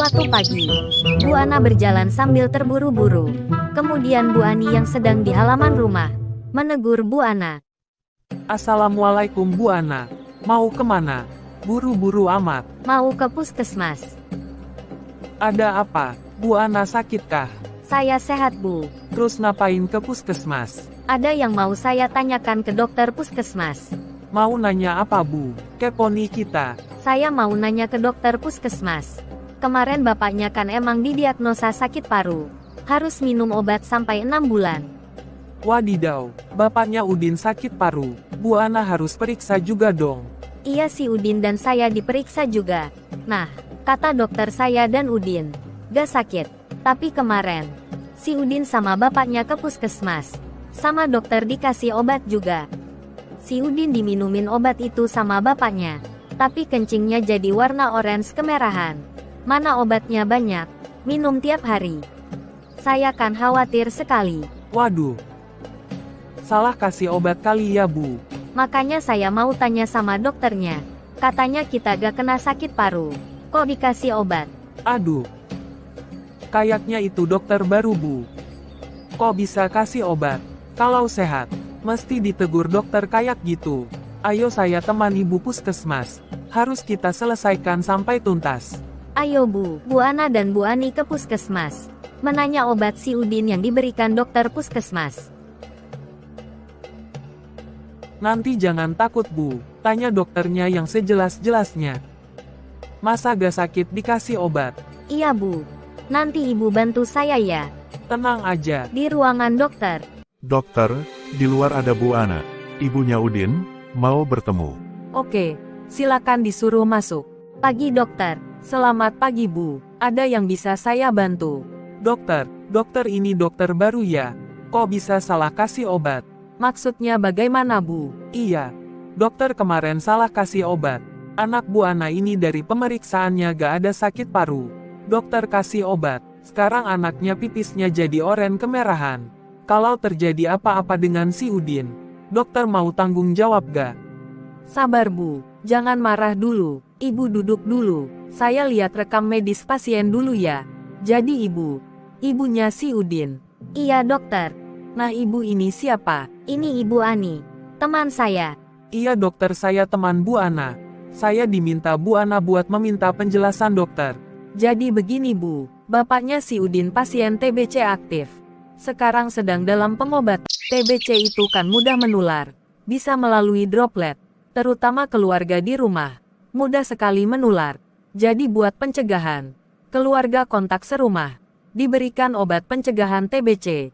Suatu pagi, Bu Ana berjalan sambil terburu-buru. Kemudian Bu Ani yang sedang di halaman rumah menegur Bu Ana. Assalamualaikum Bu Ana. Mau kemana? Buru-buru amat. Mau ke puskesmas. Ada apa? Bu Ana sakitkah? Saya sehat, Bu. Terus ngapain ke puskesmas? Ada yang mau saya tanyakan ke dokter puskesmas. Mau nanya apa Bu? Kepo nih kita. Saya mau nanya ke dokter puskesmas. Kemarin bapaknya kan emang didiagnosa sakit paru. Harus minum obat sampai 6 bulan. Wadidaw, bapaknya Udin sakit paru. Bu Ana harus periksa juga dong. Iya si Udin dan saya diperiksa juga. Nah, kata dokter saya dan Udin, gak sakit. Tapi kemarin, si Udin sama bapaknya ke puskesmas. Sama dokter dikasih obat juga. Si Udin diminumin obat itu sama bapaknya. Tapi kencingnya jadi warna orange kemerahan. Mana obatnya banyak, minum tiap hari. Saya kan khawatir sekali. Waduh. Salah kasih obat kali ya Bu. Makanya saya mau tanya sama dokternya. Katanya kita gak kena sakit paru. Kok dikasih obat? Aduh. Kayaknya itu dokter baru Bu. Kok bisa kasih obat? Kalau sehat, mesti ditegur dokter kayak gitu. Ayo saya temani Bu puskesmas. Harus kita selesaikan sampai tuntas. Ayo Bu Ana dan Bu Ani ke puskesmas. Menanya obat si Udin yang diberikan dokter puskesmas. Nanti jangan takut Bu, tanya dokternya yang sejelas-jelasnya. Masa gak sakit dikasih obat? Iya Bu, nanti Ibu bantu saya ya. Tenang aja. Di ruangan dokter. Dokter, di luar ada Bu Ana, ibunya Udin, mau bertemu. Oke, silakan disuruh masuk. Pagi dokter. Selamat pagi Bu, ada yang bisa saya bantu? Dokter ini dokter baru ya? Kok bisa salah kasih obat? Maksudnya bagaimana Bu? Iya, dokter kemarin salah kasih obat. Anak Bu Ana ini dari pemeriksaannya gak ada sakit paru. Dokter kasih obat, sekarang anaknya pipisnya jadi oranye kemerahan. Kalau terjadi apa-apa dengan si Udin, dokter mau tanggung jawab gak? Sabar Bu, jangan marah dulu. Ibu duduk dulu, saya lihat rekam medis pasien dulu ya. Jadi ibunya si Udin. Iya dokter. Nah ibu ini siapa? Ini Ibu Ani, teman saya. Iya dokter, saya teman Bu Ana. Saya diminta Bu Ana buat meminta penjelasan dokter. Jadi begini Bu, bapaknya si Udin pasien TBC aktif. Sekarang sedang dalam pengobatan. TBC itu kan mudah menular. Bisa melalui droplet, terutama keluarga di rumah. Mudah sekali menular. Jadi buat pencegahan, keluarga kontak serumah, diberikan obat pencegahan TBC.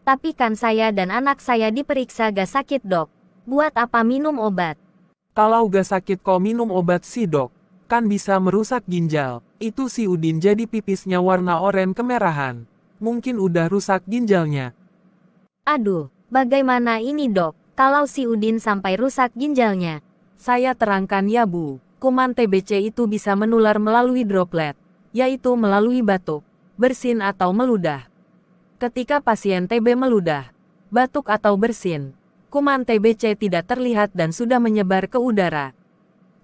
Tapi kan saya dan anak saya diperiksa gak sakit dok. Buat apa minum obat? Kalau gak sakit kok minum obat sih dok? Kan bisa merusak ginjal. Itu si Udin jadi pipisnya warna oranye kemerahan. Mungkin udah rusak ginjalnya. Aduh, bagaimana ini dok? Kalau si Udin sampai rusak ginjalnya? Saya terangkan ya Bu, kuman TBC itu bisa menular melalui droplet, yaitu melalui batuk, bersin atau meludah. Ketika pasien TB meludah, batuk atau bersin, kuman TBC tidak terlihat dan sudah menyebar ke udara.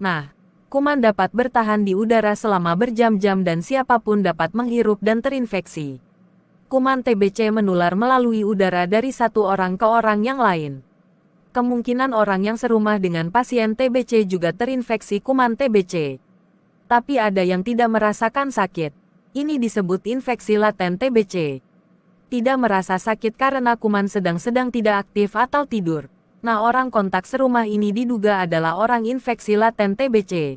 Nah, kuman dapat bertahan di udara selama berjam-jam dan siapapun dapat menghirup dan terinfeksi. Kuman TBC menular melalui udara dari satu orang ke orang yang lain. Kemungkinan orang yang serumah dengan pasien TBC juga terinfeksi kuman TBC. Tapi ada yang tidak merasakan sakit. Ini disebut infeksi laten TBC. Tidak merasa sakit karena kuman sedang tidak aktif atau tidur. Nah, orang kontak serumah ini diduga adalah orang infeksi laten TBC.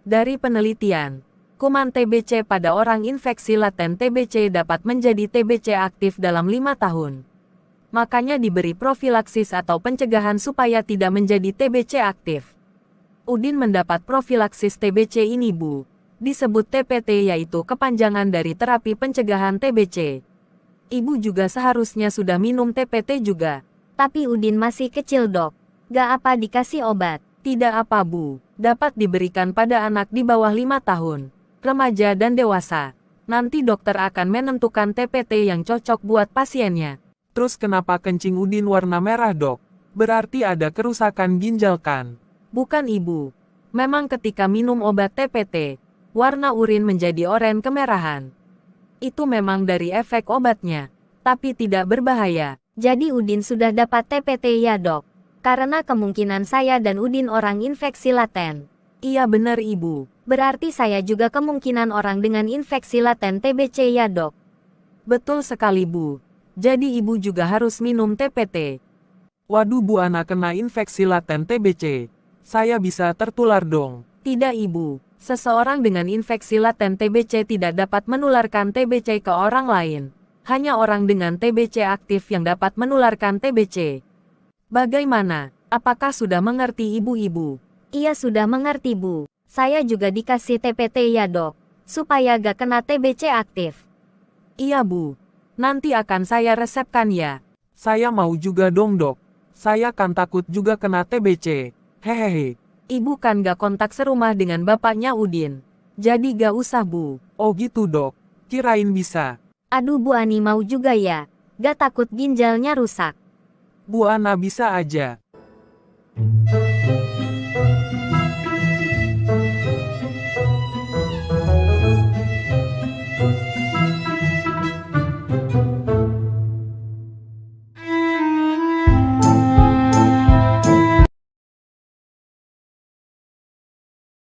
Dari penelitian, kuman TBC pada orang infeksi laten TBC dapat menjadi TBC aktif dalam 5 tahun. Makanya diberi profilaksis atau pencegahan supaya tidak menjadi TBC aktif. Udin mendapat profilaksis TBC ini Bu. Disebut TPT yaitu kepanjangan dari terapi pencegahan TBC. Ibu juga seharusnya sudah minum TPT juga. Tapi Udin masih kecil dok. Gak apa dikasih obat? Tidak apa Bu, dapat diberikan pada anak di bawah 5 tahun, remaja dan dewasa. Nanti dokter akan menentukan TPT yang cocok buat pasiennya. Terus kenapa kencing Udin warna merah dok? Berarti ada kerusakan ginjal kan? Bukan Ibu. Memang ketika minum obat TPT, Warna urin menjadi oranye kemerahan. Itu memang dari efek obatnya, tapi tidak berbahaya. Jadi Udin sudah dapat TPT ya dok? Karena kemungkinan saya dan Udin orang infeksi laten. Iya benar ibu. Berarti saya juga kemungkinan orang dengan infeksi laten TBC ya dok? Betul sekali bu. Jadi ibu juga harus minum TPT. Waduh, Bu Ana kena infeksi laten TBC. Saya bisa tertular dong. Tidak ibu. Seseorang dengan infeksi laten TBC tidak dapat menularkan TBC ke orang lain. Hanya orang dengan TBC aktif yang dapat menularkan TBC. Bagaimana? Apakah sudah mengerti ibu-ibu? Iya sudah mengerti bu. Saya juga dikasih TPT ya dok, supaya gak kena TBC aktif. Iya bu. Nanti akan saya resepkan ya. Saya mau juga dong dok. Saya kan takut juga kena TBC. Hehehe. Ibu kan gak kontak serumah dengan bapaknya Udin. Jadi gak usah bu. Oh gitu dok. Kirain bisa. Aduh Bu Ani mau juga ya, gak takut ginjalnya rusak. Bu Ana bisa aja.